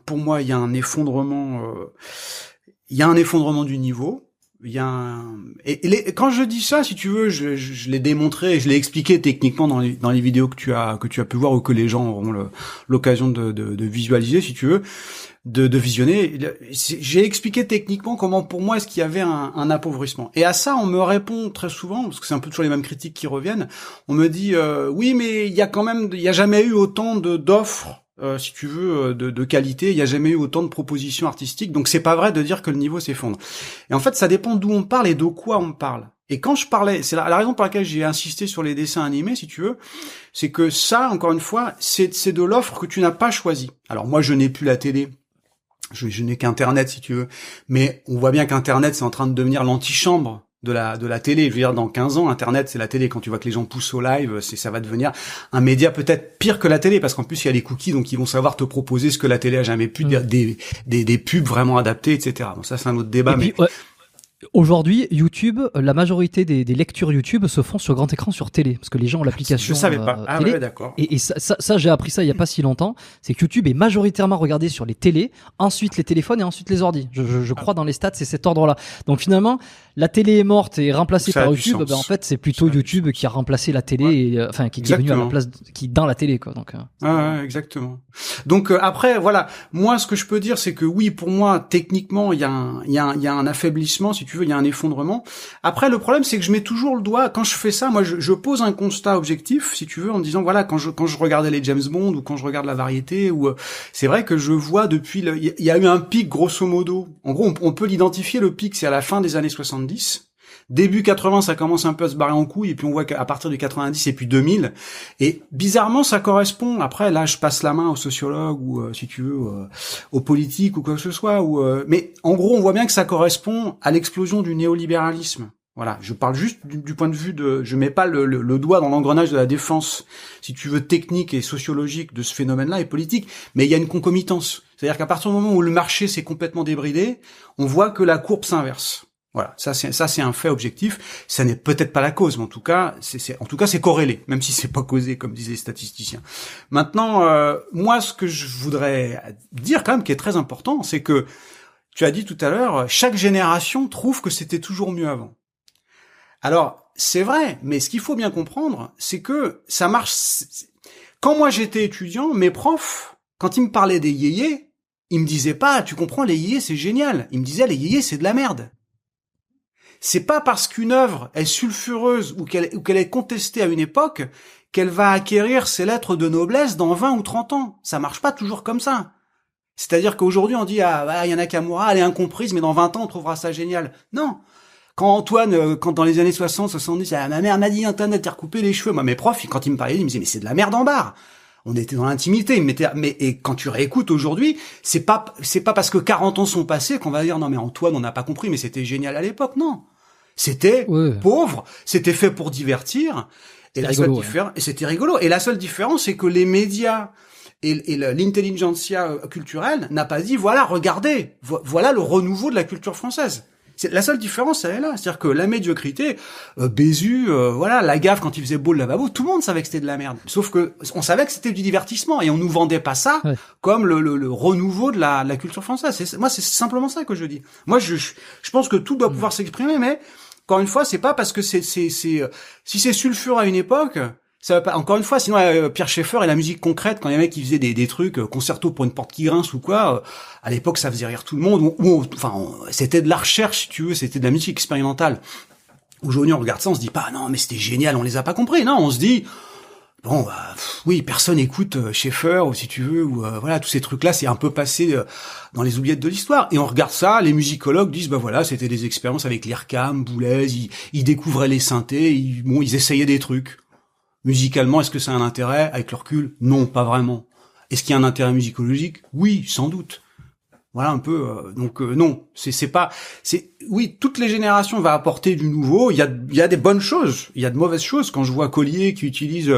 pour moi, il y a un effondrement, du niveau. Il y a quand je dis ça, si tu veux, je l'ai démontré et je l'ai expliqué techniquement dans les vidéos que tu as pu voir ou que les gens auront l'occasion de visualiser, si tu veux, de visionner. J'ai expliqué techniquement comment, pour moi, est-ce qu'il y avait un appauvrissement. Et à ça, on me répond très souvent, parce que c'est un peu toujours les mêmes critiques qui reviennent. On me dit, oui, mais il y a jamais eu autant d'offres. Si tu veux, de qualité, il n'y a jamais eu autant de propositions artistiques, donc c'est pas vrai de dire que le niveau s'effondre. Et en fait, ça dépend d'où on parle et de quoi on parle. Et quand je parlais, c'est la raison pour laquelle j'ai insisté sur les dessins animés, si tu veux, c'est que ça, encore une fois, c'est de l'offre que tu n'as pas choisie. Alors moi, je n'ai plus la télé, je n'ai qu'Internet, si tu veux, mais on voit bien qu'Internet, c'est en train de devenir l'antichambre de la télé. Je veux dire, dans 15 ans, Internet, c'est la télé. Quand tu vois que les gens poussent au live, ça va devenir un média peut-être pire que la télé, parce qu'en plus, il y a les cookies, donc ils vont savoir te proposer ce que la télé a jamais pu, des pubs vraiment adaptées, etc. Donc ça, c'est un autre débat. Et puis, aujourd'hui, YouTube, la majorité des lectures YouTube se font sur grand écran sur télé, parce que les gens ont l'application. Je savais pas. Ah télé. ouais, d'accord. Et ça, j'ai appris ça il y a pas si longtemps. C'est que YouTube est majoritairement regardé sur les télés, ensuite les téléphones et ensuite les ordis. Je crois dans les stats, c'est cet ordre-là. Donc finalement, la télé est morte et remplacée par YouTube. En fait, c'est plutôt YouTube qui a remplacé la télé, qui est venu à la place, qui dans la télé, quoi. Donc. Ouais, exactement. Donc après, voilà. Moi, ce que je peux dire, c'est que oui, pour moi, techniquement, il y a un affaiblissement, si tu veux, il y a un effondrement. Après, le problème, c'est que je mets toujours le doigt, quand je fais ça, moi, je pose un constat objectif, si tu veux, en me disant, voilà, quand je regardais les James Bond, ou quand je regarde la variété, ou c'est vrai que je vois depuis il y a eu un pic, grosso modo. En gros, on peut l'identifier, le pic, c'est à la fin des années 70. Début 80, ça commence un peu à se barrer en couille, et puis on voit qu'à partir du 90 et puis 2000, et bizarrement, ça correspond, après, là, je passe la main aux sociologues, ou, si tu veux, aux politiques, ou quoi que ce soit, mais en gros, on voit bien que ça correspond à l'explosion du néolibéralisme. Voilà, je parle juste du point de vue je mets pas le doigt dans l'engrenage de la défense, si tu veux, technique et sociologique de ce phénomène-là et politique, mais il y a une concomitance. C'est-à-dire qu'à partir du moment où le marché s'est complètement débridé, on voit que la courbe s'inverse. Voilà, ça c'est un fait objectif. Ça n'est peut-être pas la cause, mais en tout cas c'est corrélé, même si c'est pas causé comme disaient les statisticiens. Maintenant, moi ce que je voudrais dire quand même, qui est très important, c'est que tu as dit tout à l'heure, chaque génération trouve que c'était toujours mieux avant. Alors c'est vrai, mais ce qu'il faut bien comprendre, c'est que ça marche. Quand moi j'étais étudiant, mes profs, quand ils me parlaient des yéyés, ils me disaient pas, tu comprends, les yéyés c'est génial. Ils me disaient, les yéyés c'est de la merde. C'est pas parce qu'une œuvre est sulfureuse ou qu'elle est contestée à une époque qu'elle va acquérir ses lettres de noblesse dans 20 ou 30 ans. Ça marche pas toujours comme ça. C'est-à-dire qu'aujourd'hui on dit Aya Nakamura, elle est incomprise, mais dans 20 ans on trouvera ça génial. Non. Quand Antoine, quand dans les années 60, 70, ma mère m'a dit Internet t'a recoupé les cheveux. Moi mes profs, quand ils me parlaient, ils me disaient mais c'est de la merde en barre. On était dans l'intimité, et quand tu réécoutes aujourd'hui, c'est pas parce que 40 ans sont passés qu'on va dire non mais Antoine, on n'a pas compris, mais c'était génial à l'époque, non. C'était pauvre, c'était fait pour divertir, et la seule différence, et c'était rigolo. Et la seule différence, c'est que les médias et l'intelligentsia culturelle n'a pas dit voilà, regardez, voilà le renouveau de la culture française. C'est la seule différence, elle est là. C'est-à-dire que la médiocrité, Bézu, voilà, la gaffe quand il faisait beau le lavabo, tout le monde savait que c'était de la merde. Sauf que on savait que c'était du divertissement et on nous vendait pas ça comme le renouveau de la culture française. Moi, c'est simplement ça que je dis. Moi, je pense que tout doit pouvoir s'exprimer, mais encore une fois, c'est pas parce que si c'est sulfureux à une époque. Ça va pas, encore une fois, sinon Pierre Schaeffer et la musique concrète, quand il y a un mec qui faisait des trucs concerto pour une porte qui grince ou quoi, à l'époque ça faisait rire tout le monde. C'était de la recherche, si tu veux, c'était de la musique expérimentale. Aujourd'hui on regarde ça, on se dit pas non mais c'était génial, on les a pas compris. Non, on se dit bon oui, personne écoute Schaeffer ou si tu veux ou voilà tous ces trucs là, c'est un peu passé dans les oubliettes de l'histoire. Et on regarde ça, les musicologues disent bah voilà, c'était des expériences avec l'IRCAM, Boulez, ils découvraient les synthés, ils essayaient des trucs. Musicalement, est-ce que ça a un intérêt? Avec le recul, non, pas vraiment. Est-ce qu'il y a un intérêt musicologique? Oui, sans doute. Voilà un peu. Non, oui, toutes les générations vont apporter du nouveau. Il y a des bonnes choses, il y a de mauvaises choses. Quand je vois Collier qui utilise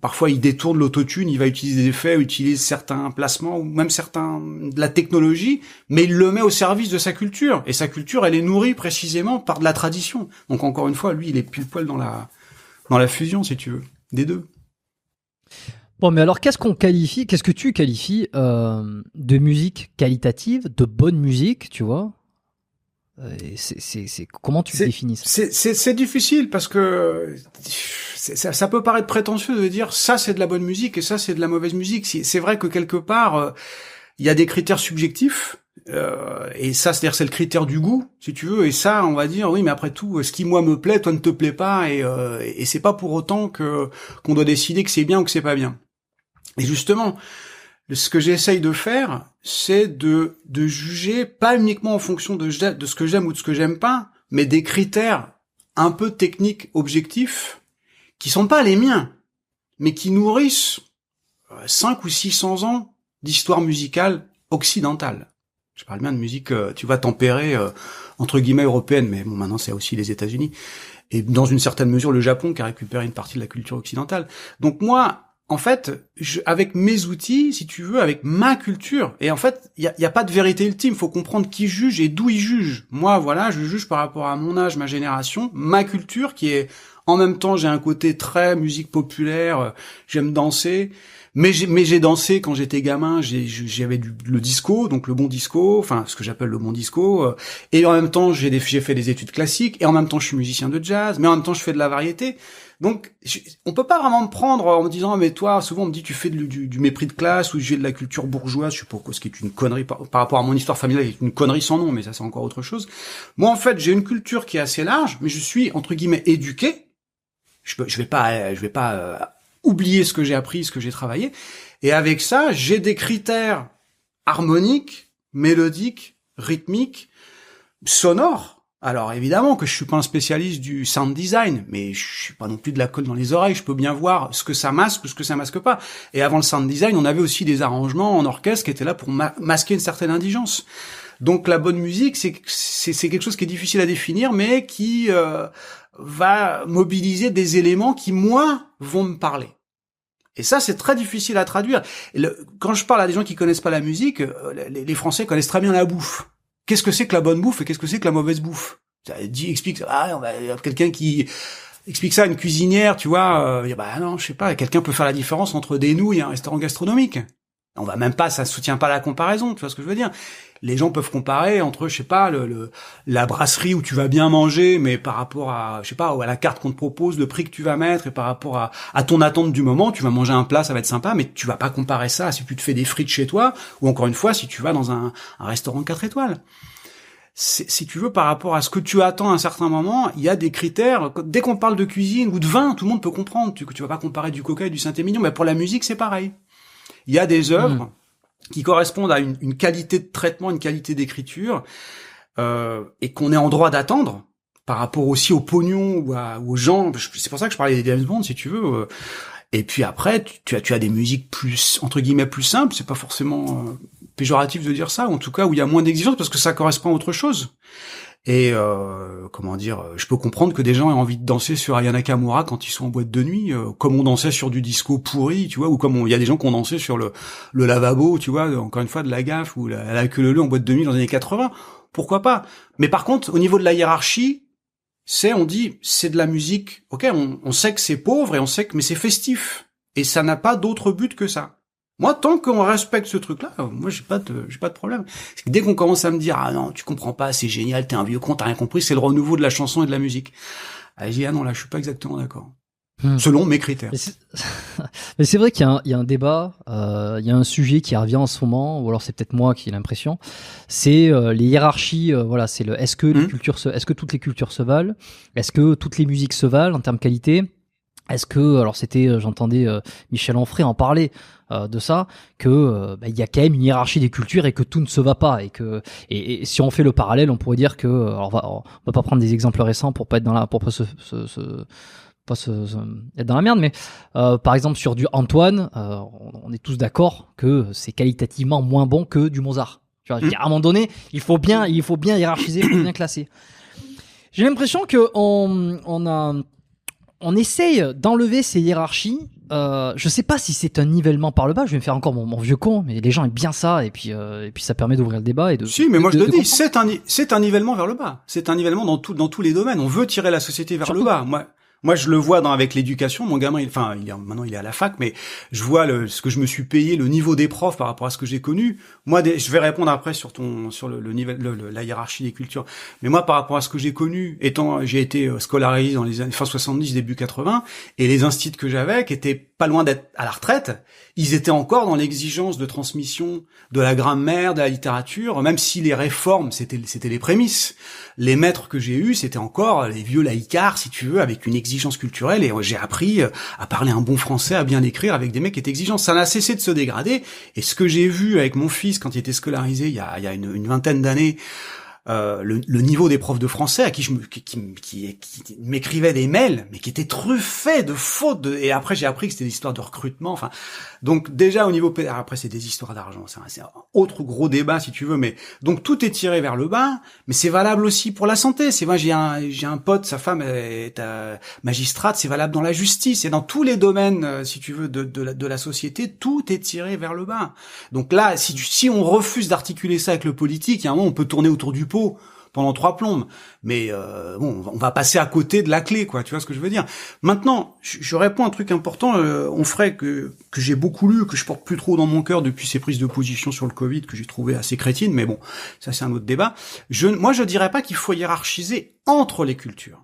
parfois il détourne l'autotune, il va utiliser des effets, utilise certains placements ou même de la technologie, mais il le met au service de sa culture. Et sa culture, elle est nourrie précisément par de la tradition. Donc encore une fois, lui, il est pile poil dans la fusion, si tu veux, des deux. Bon, mais alors qu'est-ce que tu qualifies de musique qualitative, de bonne musique, tu vois? C'est comment tu définis ça? C'est difficile parce que ça peut paraître prétentieux de dire ça c'est de la bonne musique et ça c'est de la mauvaise musique. C'est vrai que quelque part il y a des critères subjectifs et ça c'est-à-dire c'est le critère du goût si tu veux, et ça on va dire oui mais après tout ce qui moi me plaît toi ne te plaît pas, et c'est pas pour autant qu'on doit décider que c'est bien ou que c'est pas bien. Et justement ce que j'essaye de faire, c'est de juger pas uniquement en fonction de ce que j'aime ou de ce que j'aime pas, mais des critères un peu techniques, objectifs, qui sont pas les miens, mais qui nourrissent 5 ou 600 ans d'histoire musicale occidentale. Je parle bien de musique, tu vois, tempérée, entre guillemets européenne, mais bon, maintenant c'est aussi les États-Unis, et dans une certaine mesure le Japon qui a récupéré une partie de la culture occidentale. Donc moi, en fait, avec mes outils, si tu veux, avec ma culture, et en fait, il y a pas de vérité ultime, faut comprendre qui juge et d'où il juge. Moi, voilà, je juge par rapport à mon âge, ma génération, ma culture qui est, en même temps, j'ai un côté très musique populaire, j'aime danser, mais j'ai dansé quand j'étais gamin, j'avais le disco, donc le bon disco, enfin, ce que j'appelle le bon disco, et en même temps, j'ai fait des études classiques, et en même temps, je suis musicien de jazz, mais en même temps, je fais de la variété. Donc, on peut pas vraiment me prendre en me disant, mais toi, souvent on me dit tu fais du mépris de classe ou j'ai de la culture bourgeoise, je sais pas quoi, ce qui est une connerie par rapport à mon histoire familiale, c'est une connerie sans nom, mais ça c'est encore autre chose. Moi, en fait, j'ai une culture qui est assez large, mais je suis entre guillemets éduqué. Je vais pas oublier ce que j'ai appris, ce que j'ai travaillé. Et avec ça, j'ai des critères harmoniques, mélodiques, rythmiques, sonores. Alors évidemment que je suis pas un spécialiste du sound design, mais je suis pas non plus de la colle dans les oreilles, je peux bien voir ce que ça masque ou ce que ça masque pas. Et avant le sound design, on avait aussi des arrangements en orchestre qui étaient là pour masquer une certaine indigence. Donc la bonne musique, c'est quelque chose qui est difficile à définir, mais qui va mobiliser des éléments qui, moi, vont me parler. Et ça, c'est très difficile à traduire. Quand je parle à des gens qui connaissent pas la musique, les Français connaissent très bien la bouffe. Qu'est-ce que c'est que la bonne bouffe et qu'est-ce que c'est que la mauvaise bouffe? Explique quelqu'un qui explique ça à une cuisinière, tu vois, bah non, je sais pas, quelqu'un peut faire la différence entre des nouilles et un restaurant gastronomique. On va même pas, ça soutient pas la comparaison, tu vois ce que je veux dire. Les gens peuvent comparer entre, je sais pas, la brasserie où tu vas bien manger, mais par rapport à, je sais pas, à la carte qu'on te propose, le prix que tu vas mettre, et par rapport à ton attente du moment, tu vas manger un plat, ça va être sympa, mais tu vas pas comparer ça à si tu te fais des frites chez toi, ou encore une fois, si tu vas dans un restaurant 4 étoiles. Si tu veux, par rapport à ce que tu attends à un certain moment, il y a des critères. Dès qu'on parle de cuisine ou de vin, tout le monde peut comprendre que tu vas pas comparer du Coca et du Saint-Émilion, mais pour la musique, c'est pareil. Il y a des œuvres qui correspondent à une qualité de traitement, une qualité d'écriture, et qu'on est en droit d'attendre par rapport aussi au pognon ou aux gens. C'est pour ça que je parlais des James Bond, si tu veux. Et puis après, tu as des musiques plus, entre guillemets, plus simples. C'est pas forcément péjoratif de dire ça, ou en tout cas où il y a moins d'exigences parce que ça correspond à autre chose. Et comment dire, je peux comprendre que des gens aient envie de danser sur Aya Nakamura quand ils sont en boîte de nuit, comme on dansait sur du disco pourri, tu vois, ou comme il y a des gens qui ont dansé sur le lavabo, tu vois, encore une fois de la gaffe ou la queue leu en boîte de nuit dans les années 80. Pourquoi pas? Mais par contre, au niveau de la hiérarchie, on dit, c'est de la musique, ok, on sait que c'est pauvre et on sait que, mais c'est festif. Et ça n'a pas d'autre but que ça. Moi, tant qu'on respecte ce truc-là, moi, j'ai pas de problème. Parce que dès qu'on commence à me dire, ah non, tu comprends pas, c'est génial, t'es un vieux con, t'as rien compris, c'est le renouveau de la chanson et de la musique. Ah, je dis, ah non, là, je suis pas exactement d'accord. Selon mes critères. Mais c'est vrai qu'il y a un débat, il y a un sujet qui revient en ce moment, ou alors c'est peut-être moi qui ai l'impression, c'est les hiérarchies, voilà, c'est est-ce que est-ce que toutes les cultures se valent? Est-ce que toutes les musiques se valent en termes qualité? Est-ce que, alors j'entendais Michel Onfray en parler de ça, que il y a quand même une hiérarchie des cultures et que tout ne se va pas, et si on fait le parallèle, on pourrait dire que, alors on va pas prendre des exemples récents pour pas être pour pas être dans la merde, mais par exemple sur du Antoine, on est tous d'accord que c'est qualitativement moins bon que du Mozart. Tu vois, à un moment donné, il faut bien hiérarchiser, il faut bien classer. J'ai l'impression que on essaye d'enlever ces hiérarchies. Je sais pas si c'est un nivellement par le bas. Je vais me faire encore mon vieux con, mais les gens aiment bien ça, et puis ça permet d'ouvrir le débat et de. Si, mais moi je le dis, c'est un nivellement vers le bas. C'est un nivellement dans tous les domaines. On veut tirer la société vers le bas. Moi, je le vois avec l'éducation. Mon gamin, maintenant, il est à la fac, mais je vois ce que je me suis payé, le niveau des profs par rapport à ce que j'ai connu. Moi, je vais répondre après sur le niveau, la hiérarchie des cultures. Mais moi, par rapport à ce que j'ai connu, j'ai été scolarisé dans les années fin 70, début 80, et les instituts que j'avais, qui étaient pas loin d'être à la retraite, ils étaient encore dans l'exigence de transmission de la grammaire, de la littérature, même si les réformes, c'était les prémices. Les maîtres que j'ai eus, c'était encore les vieux laïcards, si tu veux, avec une exigence culturelle, et j'ai appris à parler un bon français, à bien l'écrire, avec des mecs qui étaient exigeants. Ça n'a cessé de se dégrader, et ce que j'ai vu avec mon fils quand il était scolarisé il y a une vingtaine d'années, le niveau des profs de français à qui qui m'écrivaient des mails, mais qui étaient truffés de fautes, et après j'ai appris que c'était des histoires de recrutement, enfin, donc déjà au niveau, après c'est des histoires d'argent, c'est un autre gros débat si tu veux, mais donc tout est tiré vers le bas, mais c'est valable aussi pour la santé. C'est moi j'ai un pote, sa femme est magistrate, c'est valable dans la justice et dans tous les domaines, si tu veux, de la société, tout est tiré vers le bas. Donc là, si on refuse d'articuler ça avec le politique, il y a un moment on peut tourner autour du pot pendant 3 plombes, mais on va passer à côté de la clé, quoi. Tu vois ce que je veux dire? Maintenant, je réponds à un truc important. On ferait que j'ai beaucoup lu, que je porte plus trop dans mon cœur depuis ces prises de position sur le Covid que j'ai trouvé assez crétines, mais bon, ça c'est un autre débat. Moi, je dirais pas qu'il faut hiérarchiser entre les cultures.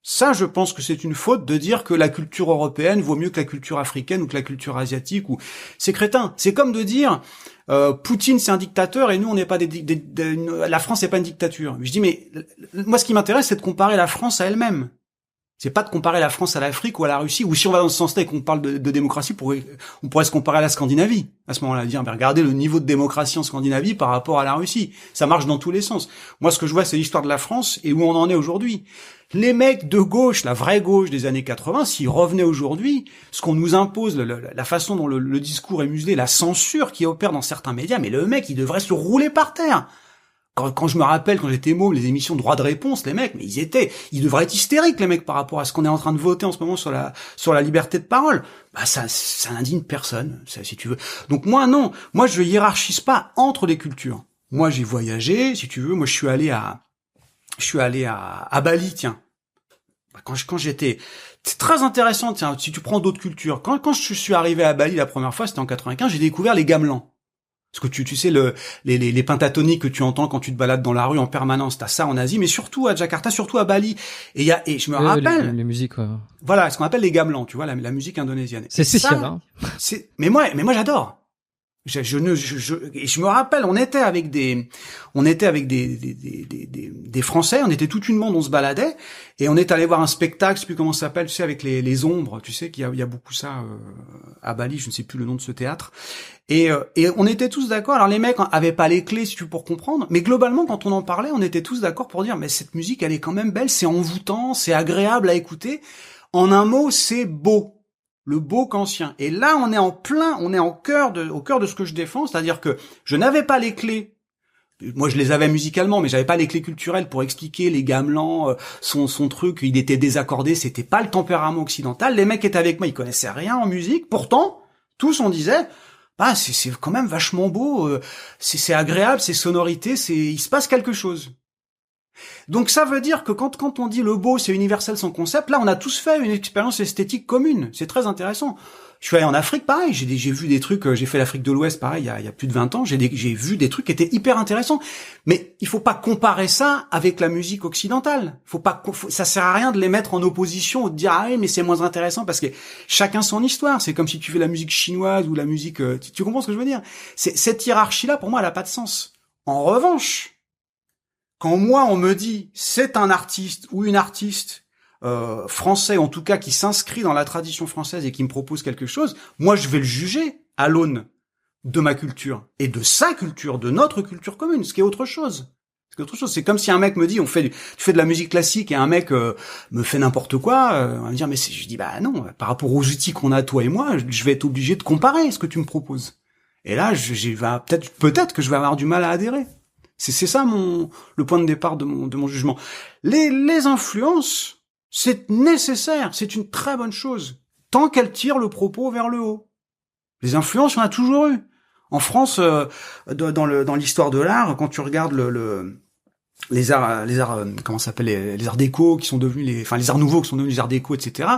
Ça, je pense que c'est une faute de dire que la culture européenne vaut mieux que la culture africaine ou que la culture asiatique. Ou c'est crétin. C'est comme de dire Poutine c'est un dictateur et nous on n'est pas la France n'est pas une dictature. Je dis mais moi ce qui m'intéresse c'est de comparer la France à elle-même. C'est pas de comparer la France à l'Afrique ou à la Russie, ou si on va dans ce sens-là et qu'on parle de démocratie, on pourrait se comparer à la Scandinavie. À ce moment-là, dire, regardez le niveau de démocratie en Scandinavie par rapport à la Russie. Ça marche dans tous les sens. Moi, ce que je vois, c'est l'histoire de la France et où on en est aujourd'hui. Les mecs de gauche, la vraie gauche des années 80, s'ils revenaient aujourd'hui, ce qu'on nous impose, la façon dont le discours est muselé, la censure qui opère dans certains médias, mais le mec, il devrait se rouler par terre. Quand je me rappelle, quand j'étais môme, les émissions de droit de réponse, les mecs, mais ils devraient être hystériques, les mecs, par rapport à ce qu'on est en train de voter en ce moment sur la liberté de parole. Bah, ça n'indigne personne, ça, si tu veux. Donc moi, non. Moi, je hiérarchise pas entre les cultures. Moi, j'ai voyagé, si tu veux. Moi, je suis allé à Bali, tiens. Quand j'étais, c'est très intéressant, tiens, si tu prends d'autres cultures. Quand je suis arrivé à Bali la première fois, c'était en 95, j'ai découvert les gamelans. Parce que tu sais les pentatoniques que tu entends quand tu te balades dans la rue en permanence, t'as ça en Asie, mais surtout à Jakarta, surtout à Bali. Et je me rappelle les musiques. Voilà, ce qu'on appelle les gamelans, tu vois, la musique indonésienne. C'est spécial, hein. Mais moi j'adore. Et je me rappelle, on était avec des Français, on était toute une bande, on se baladait, et on est allé voir un spectacle, je sais plus comment ça s'appelle, tu sais, avec les ombres, tu sais, qu'il y a beaucoup ça à Bali, je ne sais plus le nom de ce théâtre. Et on était tous d'accord. Alors les mecs avaient pas les clés, si tu veux, pour comprendre, mais globalement, quand on en parlait, on était tous d'accord pour dire, mais cette musique, elle est quand même belle, c'est envoûtant, c'est agréable à écouter. En un mot, c'est beau. Le beau kantien. Et là, on est au cœur de ce que je défends, c'est-à-dire que je n'avais pas les clés. Moi, je les avais musicalement, mais j'avais pas les clés culturelles pour expliquer les gamelans, son truc, il était désaccordé, c'était pas le tempérament occidental. Les mecs étaient avec moi, ils connaissaient rien en musique. Pourtant, tous on disait, bah, c'est quand même vachement beau, c'est agréable, c'est sonorité, il se passe quelque chose. Donc ça veut dire que quand on dit le beau c'est universel sans concept, là on a tous fait une expérience esthétique commune, c'est très intéressant. Je suis allé en Afrique, pareil, j'ai vu des trucs, j'ai fait l'Afrique de l'Ouest, pareil, il y a plus de 20 ans, j'ai vu des trucs qui étaient hyper intéressants. Mais il faut pas comparer ça avec la musique occidentale. Ça sert à rien de les mettre en opposition ou de dire, ah oui, mais c'est moins intéressant parce que chacun son histoire. C'est comme si tu fais la musique chinoise ou la musique, tu comprends ce que je veux dire? Cette hiérarchie-là, pour moi, elle a pas de sens. En revanche, quand moi on me dit c'est un artiste ou une artiste français, en tout cas qui s'inscrit dans la tradition française et qui me propose quelque chose, moi je vais le juger à l'aune de ma culture et de sa culture, de notre culture commune, ce qui est autre chose. C'est comme si un mec me dit tu fais de la musique classique et un mec me fait n'importe quoi, on va me dire mais je dis bah non, par rapport aux outils qu'on a toi et moi, je vais être obligé de comparer ce que tu me proposes. Et là peut-être que je vais avoir du mal à adhérer. C'est ça le point de départ de mon jugement. Les influences, c'est nécessaire, c'est une très bonne chose, tant qu'elles tirent le propos vers le haut. Les influences, on a toujours eu. En France, dans l'histoire de l'art, quand tu regardes comment ça s'appelle, les arts déco qui sont devenus les arts nouveaux qui sont devenus les arts déco, etc.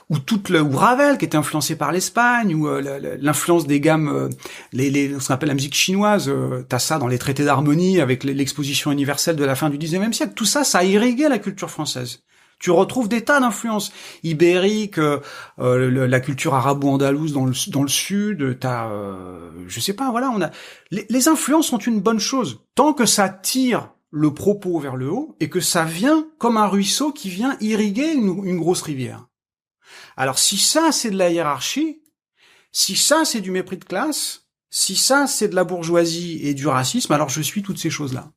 Ou ou Ravel qui était influencé par l'Espagne, ou l'influence des gammes, ce qu'on appelle la musique chinoise. T'as ça dans les traités d'harmonie avec l'exposition universelle de la fin du XIXe siècle. Tout ça, ça a irrigué la culture française. Tu retrouves des tas d'influences ibériques, la culture arabo-andalouse dans le sud. T'as, je sais pas, voilà, on a les influences sont une bonne chose tant que ça tire le propos vers le haut et que ça vient comme un ruisseau qui vient irriguer une grosse rivière. Alors si ça c'est de la hiérarchie, si ça c'est du mépris de classe, si ça c'est de la bourgeoisie et du racisme, alors je suis toutes ces choses-là.